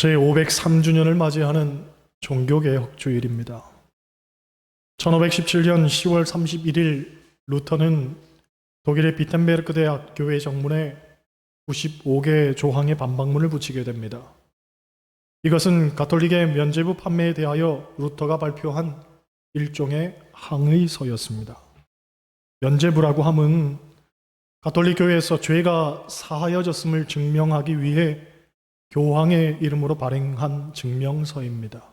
제503주년을 맞이하는 종교개혁 주일입니다. 1517년 10월 31일 루터는 독일의 비텐베르크 대학 교회 정문에 95개 조항의 반박문을 붙이게 됩니다. 이것은 가톨릭의 면죄부 판매에 대하여 루터가 발표한 일종의 항의서였습니다. 면죄부라고 함은 가톨릭 교회에서 죄가 사하여졌음을 증명하기 위해 교황의 이름으로 발행한 증명서입니다.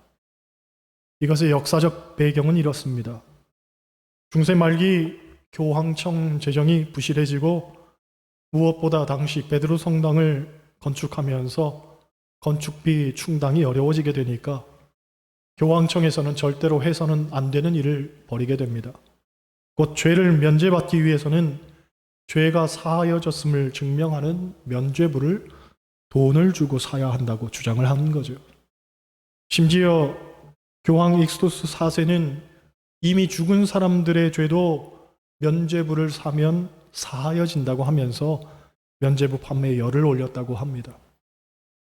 이것의 역사적 배경은 이렇습니다. 중세 말기 교황청 재정이 부실해지고 무엇보다 당시 베드로 성당을 건축하면서 건축비 충당이 어려워지게 되니까 교황청에서는 절대로 해서는 안 되는 일을 벌이게 됩니다. 곧 죄를 면제받기 위해서는 죄가 사하여졌음을 증명하는 면죄부를 돈을 주고 사야 한다고 주장을 한 거죠. 심지어 교황 익스토스 4세는 이미 죽은 사람들의 죄도 면죄부를 사면 사하여진다고 하면서 면죄부 판매에 열을 올렸다고 합니다.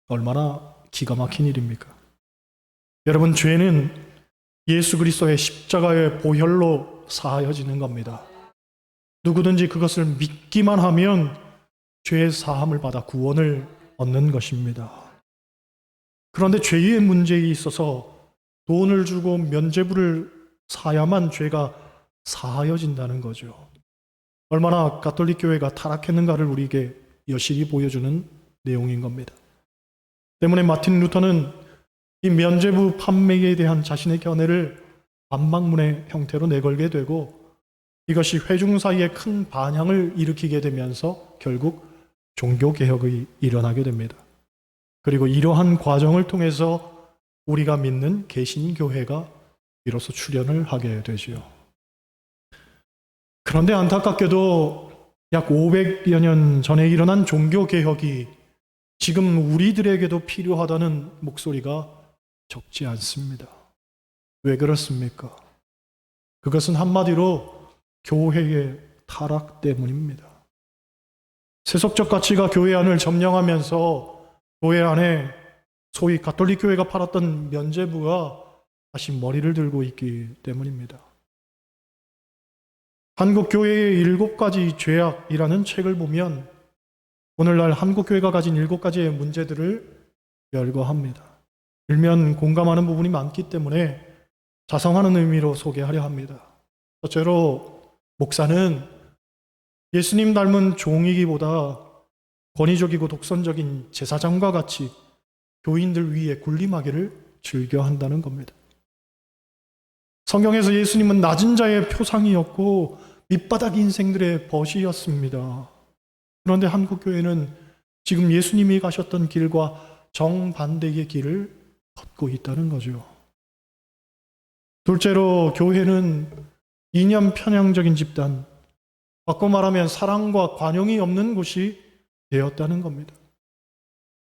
얼마나 기가 막힌 일입니까? 여러분, 죄는 예수 그리스도의 십자가의 보혈로 사하여지는 겁니다. 누구든지 그것을 믿기만 하면 죄의 사함을 받아 구원을 얻는 것입니다. 그런데 죄의 문제에 있어서 돈을 주고 면죄부를 사야만 죄가 사하여진다는 거죠. 얼마나 가톨릭 교회가 타락했는가를 우리에게 여실히 보여주는 내용인 겁니다. 때문에 마틴 루터는 이 면죄부 판매에 대한 자신의 견해를 반박문의 형태로 내걸게 되고 이것이 회중 사이에 큰 반향을 일으키게 되면서 결국 종교개혁이 일어나게 됩니다. 그리고 이러한 과정을 통해서 우리가 믿는 개신교회가 비로소 출현을 하게 되지요. 그런데 안타깝게도 약 500여 년 전에 일어난 종교개혁이 지금 우리들에게도 필요하다는 목소리가 적지 않습니다. 왜 그렇습니까? 그것은 한마디로 교회의 타락 때문입니다. 세속적 가치가 교회 안을 점령하면서 교회 안에 소위 가톨릭 교회가 팔았던 면죄부가 다시 머리를 들고 있기 때문입니다. 한국 교회의 7가지 죄악이라는 책을 보면 오늘날 한국 교회가 가진 7가지의 문제들을 열거합니다. 일면 공감하는 부분이 많기 때문에 자성하는 의미로 소개하려 합니다. 첫째로 목사는 예수님 닮은 종이기보다 권위적이고 독선적인 제사장과 같이 교인들 위에 군림하기를 즐겨한다는 겁니다. 성경에서 예수님은 낮은 자의 표상이었고 밑바닥 인생들의 벗이었습니다. 그런데 한국교회는 지금 예수님이 가셨던 길과 정반대의 길을 걷고 있다는 거죠. 둘째로 교회는 이념 편향적인 집단, 바꿔 말하면 사랑과 관용이 없는 곳이 되었다는 겁니다.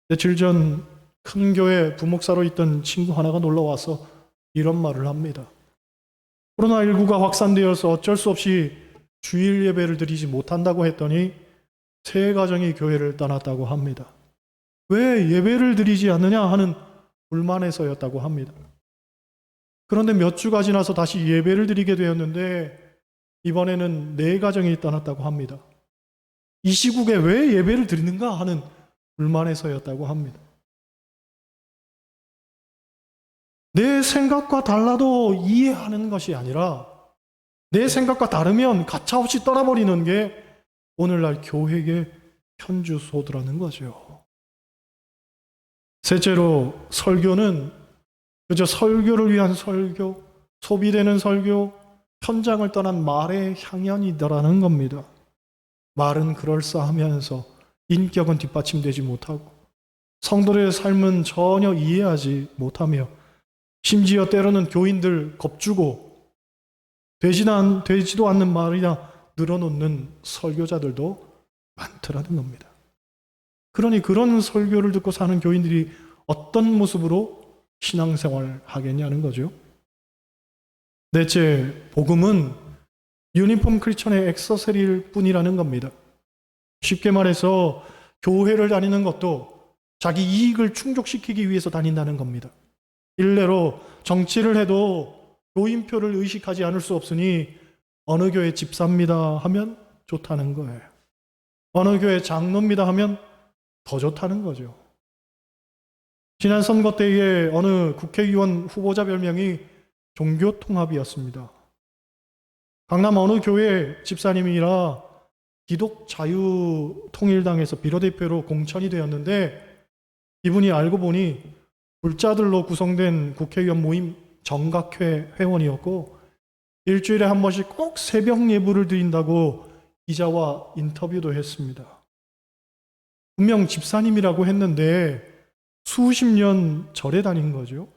며칠 전 큰 교회 부목사로 있던 친구 하나가 놀러와서 이런 말을 합니다. 코로나19가 확산되어서 어쩔 수 없이 주일 예배를 드리지 못한다고 했더니 세 가정이 교회를 떠났다고 합니다. 왜 예배를 드리지 않느냐 하는 불만에서였다고 합니다. 그런데 몇 주가 지나서 다시 예배를 드리게 되었는데 이번에는 4가정이 떠났다고 합니다. 이 시국에 왜 예배를 드리는가 하는 불만에서였다고 합니다. 내 생각과 달라도 이해하는 것이 아니라 내 생각과 다르면 가차없이 떠나버리는 게 오늘날 교회의 현주소더라는 거죠. 셋째로 설교는 그저 설교를 위한 설교, 소비되는 설교, 현장을 떠난 말의 향연이더라는 겁니다. 말은 그럴싸하면서 인격은 뒷받침되지 못하고 성도들의 삶은 전혀 이해하지 못하며 심지어 때로는 교인들 겁주고 되지도 않는 말이나 늘어놓는 설교자들도 많더라는 겁니다. 그러니 그런 설교를 듣고 사는 교인들이 어떤 모습으로 신앙생활을 하겠냐는 거죠. 넷째, 복음은 유니폼 크리스천의 액세서리일 뿐이라는 겁니다. 쉽게 말해서 교회를 다니는 것도 자기 이익을 충족시키기 위해서 다닌다는 겁니다. 일례로 정치를 해도 교인표를 의식하지 않을 수 없으니 어느 교회 집사입니다 하면 좋다는 거예요. 어느 교회 장로입니다 하면 더 좋다는 거죠. 지난 선거 때에 어느 국회의원 후보자 별명이 종교통합이었습니다. 강남 어느 교회 집사님이라 기독자유통일당에서 비례대표로 공천이 되었는데, 이분이 알고 보니 불자들로 구성된 국회의원 모임 정각회 회원이었고, 일주일에 한 번씩 꼭 새벽 예불을 드린다고 기자와 인터뷰도 했습니다. 분명 집사님이라고 했는데 수십 년 절에 다닌 거죠.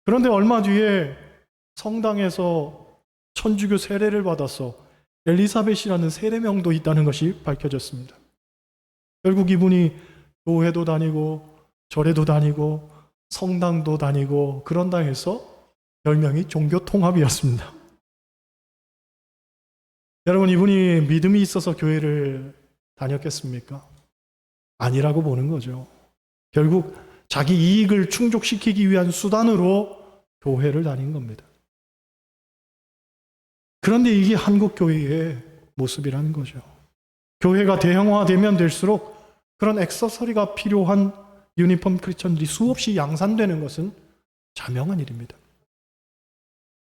그런데 얼마 뒤에 성당에서 천주교 세례를 받아서 엘리사벳이라는 세례명도 있다는 것이 밝혀졌습니다. 결국 이분이 교회도 다니고 절에도 다니고 성당도 다니고 그런다 해서 별명이 종교통합이었습니다. 여러분, 이분이 믿음이 있어서 교회를 다녔겠습니까? 아니라고 보는 거죠. 결국 자기 이익을 충족시키기 위한 수단으로 교회를 다닌 겁니다. 그런데 이게 한국 교회의 모습이라는 거죠. 교회가 대형화되면 될수록 그런 액세서리가 필요한 유니폼 크리스천들이 수없이 양산되는 것은 자명한 일입니다.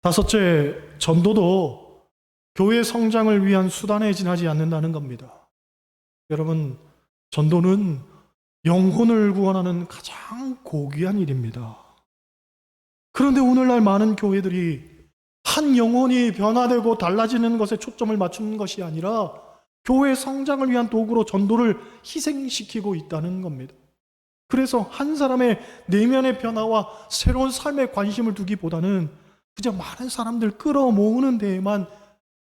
다섯째, 전도도 교회 성장을 위한 수단에 지나지 않는다는 겁니다. 여러분, 전도는 영혼을 구원하는 가장 고귀한 일입니다. 그런데 오늘날 많은 교회들이 한 영혼이 변화되고 달라지는 것에 초점을 맞추는 것이 아니라 교회 성장을 위한 도구로 전도를 희생시키고 있다는 겁니다. 그래서 한 사람의 내면의 변화와 새로운 삶에 관심을 두기보다는 그저 많은 사람들 끌어모으는 데에만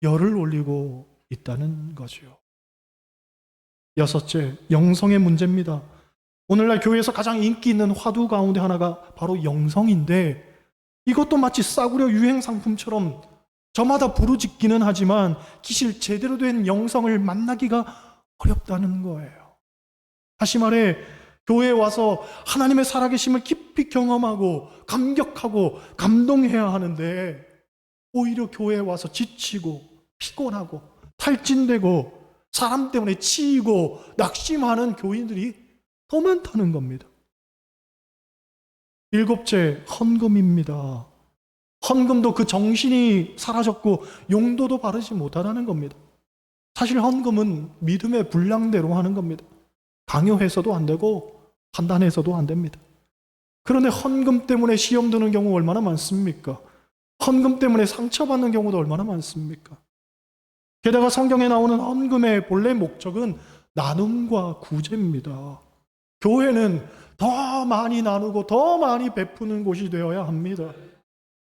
열을 올리고 있다는 거죠. 여섯째, 영성의 문제입니다. 오늘날 교회에서 가장 인기 있는 화두 가운데 하나가 바로 영성인데, 이것도 마치 싸구려 유행 상품처럼 저마다 부르짖기는 하지만 기실 제대로 된 영성을 만나기가 어렵다는 거예요. 다시 말해, 교회에 와서 하나님의 살아계심을 깊이 경험하고 감격하고 감동해야 하는데, 오히려 교회에 와서 지치고 피곤하고 탈진되고 사람 때문에 치이고 낙심하는 교인들이 더 많다는 겁니다. 일곱째, 헌금입니다. 헌금도 그 정신이 사라졌고 용도도 바르지 못하다는 겁니다. 사실 헌금은 믿음의 분량대로 하는 겁니다. 강요해서도 안 되고 판단해서도 안 됩니다. 그런데 헌금 때문에 시험 드는 경우 얼마나 많습니까? 헌금 때문에 상처받는 경우도 얼마나 많습니까? 게다가 성경에 나오는 헌금의 본래 목적은 나눔과 구제입니다. 교회는 더 많이 나누고 더 많이 베푸는 곳이 되어야 합니다.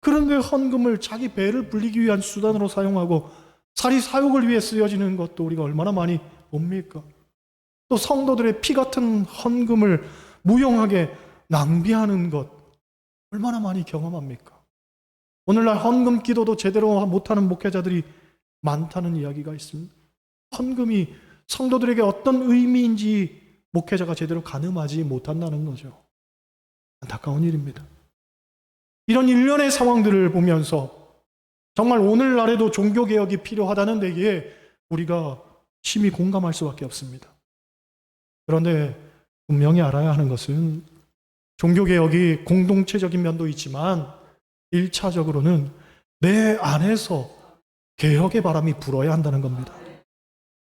그런데 헌금을 자기 배를 불리기 위한 수단으로 사용하고 사리 사욕을 위해 쓰여지는 것도 우리가 얼마나 많이 봅니까? 또 성도들의 피 같은 헌금을 무용하게 낭비하는 것 얼마나 많이 경험합니까? 오늘날 헌금 기도도 제대로 못하는 목회자들이 많다는 이야기가 있습니다. 헌금이 성도들에게 어떤 의미인지 목회자가 제대로 가늠하지 못한다는 거죠. 안타까운 일입니다. 이런 일련의 상황들을 보면서 정말 오늘날에도 종교개혁이 필요하다는 데에 우리가 심히 공감할 수밖에 없습니다. 그런데 분명히 알아야 하는 것은 종교개혁이 공동체적인 면도 있지만 1차적으로는 내 안에서 개혁의 바람이 불어야 한다는 겁니다.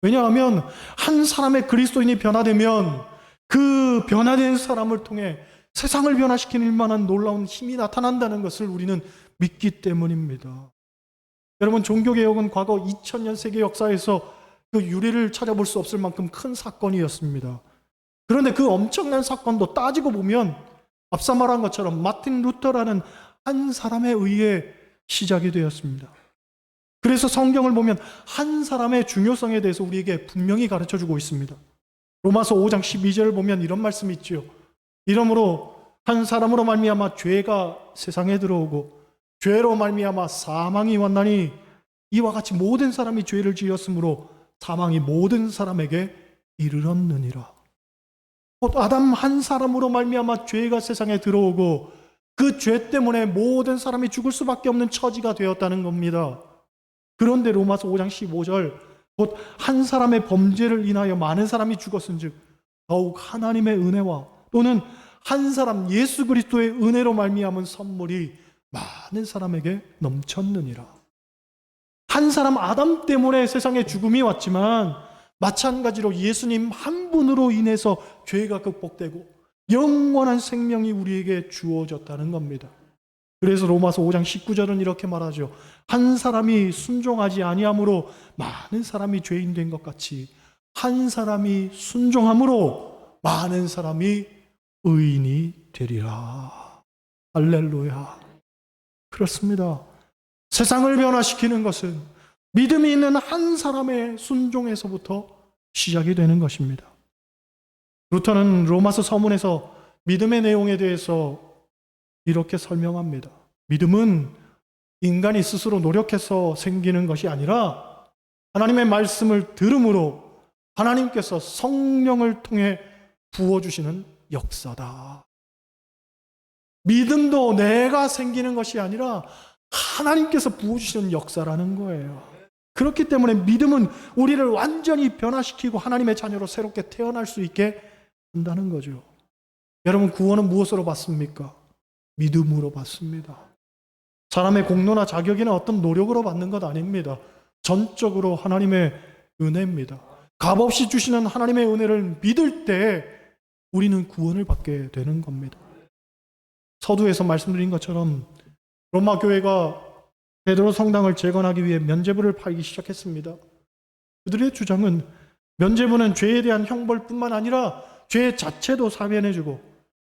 왜냐하면 한 사람의 그리스도인이 변화되면 그 변화된 사람을 통해 세상을 변화시키는 만한 놀라운 힘이 나타난다는 것을 우리는 믿기 때문입니다. 여러분, 종교개혁은 과거 2000년 세계 역사에서 그 유래를 찾아볼 수 없을 만큼 큰 사건이었습니다. 그런데 그 엄청난 사건도 따지고 보면 앞서 말한 것처럼 마틴 루터라는 한 사람에 의해 시작이 되었습니다. 그래서 성경을 보면 한 사람의 중요성에 대해서 우리에게 분명히 가르쳐주고 있습니다. 로마서 5장 12절을 보면 이런 말씀이 있죠. 이러므로 한 사람으로 말미암아 죄가 세상에 들어오고 죄로 말미암아 사망이 왔나니 이와 같이 모든 사람이 죄를 지었으므로 사망이 모든 사람에게 이르렀느니라. 곧 아담 한 사람으로 말미암아 죄가 세상에 들어오고 그 죄 때문에 모든 사람이 죽을 수밖에 없는 처지가 되었다는 겁니다. 그런데 로마서 5장 15절 곧 한 사람의 범죄를 인하여 많은 사람이 죽었은즉 더욱 하나님의 은혜와 또는 한 사람 예수 그리스도의 은혜로 말미암은 선물이 많은 사람에게 넘쳤느니라. 한 사람 아담 때문에 세상에 죽음이 왔지만 마찬가지로 예수님 한 분으로 인해서 죄가 극복되고 영원한 생명이 우리에게 주어졌다는 겁니다. 그래서 로마서 5장 19절은 이렇게 말하죠. 한 사람이 순종하지 아니함으로 많은 사람이 죄인 된 것 같이 한 사람이 순종함으로 많은 사람이 의인이 되리라. 할렐루야. 그렇습니다. 세상을 변화시키는 것은 믿음이 있는 한 사람의 순종에서부터 시작이 되는 것입니다. 루터는 로마서 서문에서 믿음의 내용에 대해서 이렇게 설명합니다. 믿음은 인간이 스스로 노력해서 생기는 것이 아니라 하나님의 말씀을 들음으로 하나님께서 성령을 통해 부어주시는 역사다. 믿음도 내가 생기는 것이 아니라 하나님께서 부어주시는 역사라는 거예요. 그렇기 때문에 믿음은 우리를 완전히 변화시키고 하나님의 자녀로 새롭게 태어날 수 있게 한다는 거죠. 여러분, 구원은 무엇으로 받습니까? 믿음으로 받습니다. 사람의 공로나 자격이나 어떤 노력으로 받는 것 아닙니다. 전적으로 하나님의 은혜입니다. 값없이 주시는 하나님의 은혜를 믿을 때 우리는 구원을 받게 되는 겁니다. 서두에서 말씀드린 것처럼 로마 교회가 베드로 성당을 재건하기 위해 면죄부를 팔기 시작했습니다. 그들의 주장은 면죄부는 죄에 대한 형벌뿐만 아니라 죄 자체도 사면해주고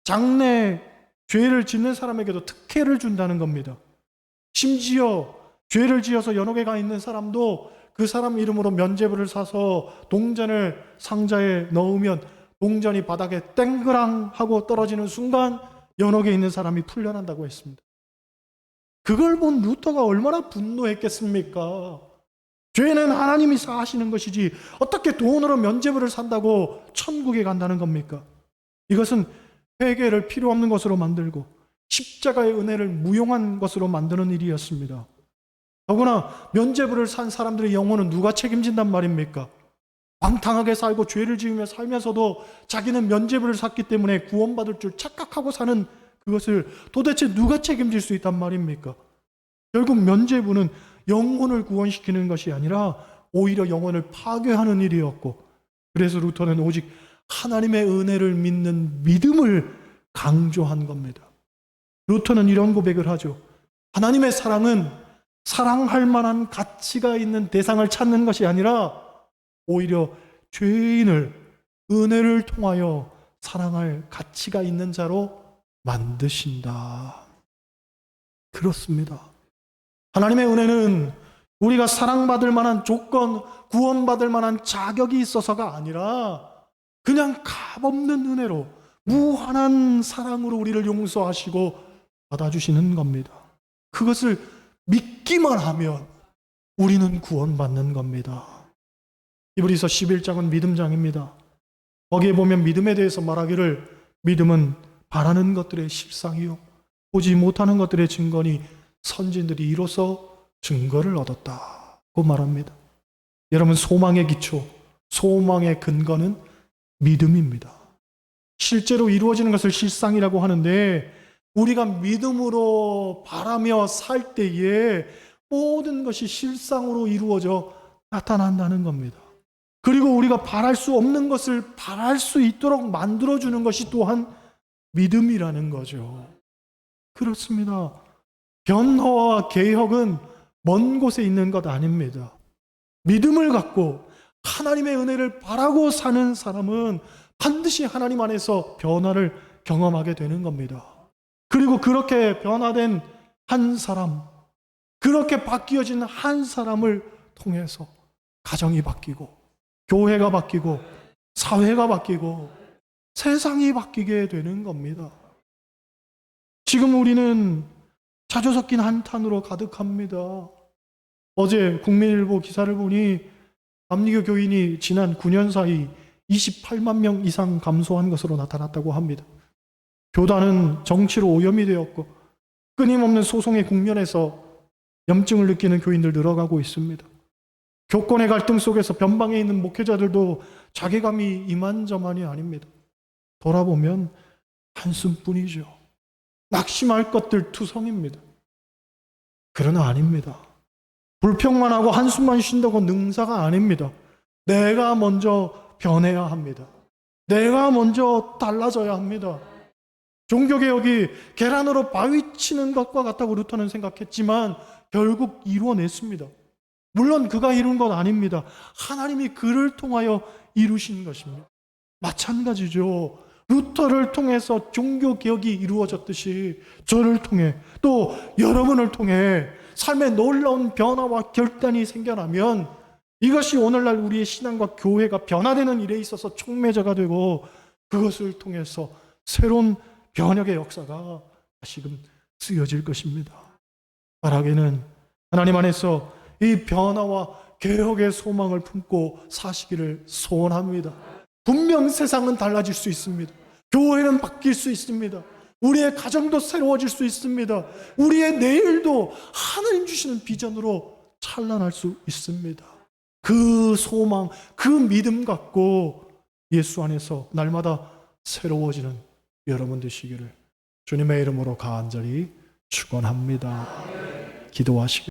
장래 죄를 짓는 사람에게도 특혜를 준다는 겁니다. 심지어 죄를 지어서 연옥에 가 있는 사람도 그 사람 이름으로 면죄부를 사서 동전을 상자에 넣으면 동전이 바닥에 땡그랑 하고 떨어지는 순간 연옥에 있는 사람이 풀려난다고 했습니다. 그걸 본 루터가 얼마나 분노했겠습니까? 죄는 하나님이 사하시는 것이지 어떻게 돈으로 면죄부를 산다고 천국에 간다는 겁니까? 이것은 회개를 필요 없는 것으로 만들고 십자가의 은혜를 무용한 것으로 만드는 일이었습니다. 더구나 면죄부를 산 사람들의 영혼은 누가 책임진단 말입니까? 방탕하게 살고 죄를 지으며 살면서도 자기는 면죄부를 샀기 때문에 구원받을 줄 착각하고 사는 그것을 도대체 누가 책임질 수 있단 말입니까? 결국 면죄부는 영혼을 구원시키는 것이 아니라 오히려 영혼을 파괴하는 일이었고, 그래서 루터는 오직 하나님의 은혜를 믿는 믿음을 강조한 겁니다. 루터는 이런 고백을 하죠. 하나님의 사랑은 사랑할 만한 가치가 있는 대상을 찾는 것이 아니라 오히려 죄인을 은혜를 통하여 사랑할 가치가 있는 자로 만드신다. 그렇습니다. 하나님의 은혜는 우리가 사랑받을 만한 조건, 구원받을 만한 자격이 있어서가 아니라 그냥 값없는 은혜로 무한한 사랑으로 우리를 용서하시고 받아주시는 겁니다. 그것을 믿기만 하면 우리는 구원받는 겁니다. 히브리서 11장은 믿음장입니다. 거기에 보면 믿음에 대해서 말하기를 믿음은 바라는 것들의 실상이요 보지 못하는 것들의 증거니 선진들이 이로써 증거를 얻었다고 말합니다. 여러분, 소망의 기초, 소망의 근거는 믿음입니다. 실제로 이루어지는 것을 실상이라고 하는데 우리가 믿음으로 바라며 살 때에 모든 것이 실상으로 이루어져 나타난다는 겁니다. 그리고 우리가 바랄 수 없는 것을 바랄 수 있도록 만들어주는 것이 또한 믿음이라는 거죠. 그렇습니다. 변화와 개혁은 먼 곳에 있는 것 아닙니다. 믿음을 갖고 하나님의 은혜를 바라고 사는 사람은 반드시 하나님 안에서 변화를 경험하게 되는 겁니다. 그리고 그렇게 변화된 한 사람, 그렇게 바뀌어진 한 사람을 통해서 가정이 바뀌고 교회가 바뀌고 사회가 바뀌고 세상이 바뀌게 되는 겁니다. 지금 우리는 자주 섞인 한탄으로 가득합니다. 어제 국민일보 기사를 보니 감리교 교인이 지난 9년 사이 28만 명 이상 감소한 것으로 나타났다고 합니다. 교단은 정치로 오염이 되었고 끊임없는 소송의 국면에서 염증을 느끼는 교인들 늘어가고 있습니다. 교권의 갈등 속에서 변방에 있는 목회자들도 자괴감이 이만저만이 아닙니다. 돌아보면 한숨뿐이죠. 낙심할 것들 투성입니다. 그러나 아닙니다. 불평만 하고 한숨만 쉰다고 능사가 아닙니다. 내가 먼저 변해야 합니다. 내가 먼저 달라져야 합니다. 종교개혁이 계란으로 바위 치는 것과 같다고 루터는 생각했지만 결국 이루어냈습니다. 물론 그가 이룬 건 아닙니다. 하나님이 그를 통하여 이루신 것입니다. 마찬가지죠. 루터를 통해서 종교개혁이 이루어졌듯이 저를 통해 또 여러분을 통해 삶의 놀라운 변화와 결단이 생겨나면 이것이 오늘날 우리의 신앙과 교회가 변화되는 일에 있어서 촉매자가 되고 그것을 통해서 새로운 변혁의 역사가 다시금 쓰여질 것입니다. 바라기는 하나님 안에서 이 변화와 개혁의 소망을 품고 사시기를 소원합니다. 분명 세상은 달라질 수 있습니다. 교회는 바뀔 수 있습니다. 우리의 가정도 새로워질 수 있습니다. 우리의 내일도 하나님 주시는 비전으로 찬란할 수 있습니다. 그 소망, 그 믿음 갖고 예수 안에서 날마다 새로워지는 여러분 되시기를 주님의 이름으로 간절히 축원합니다. 기도하시기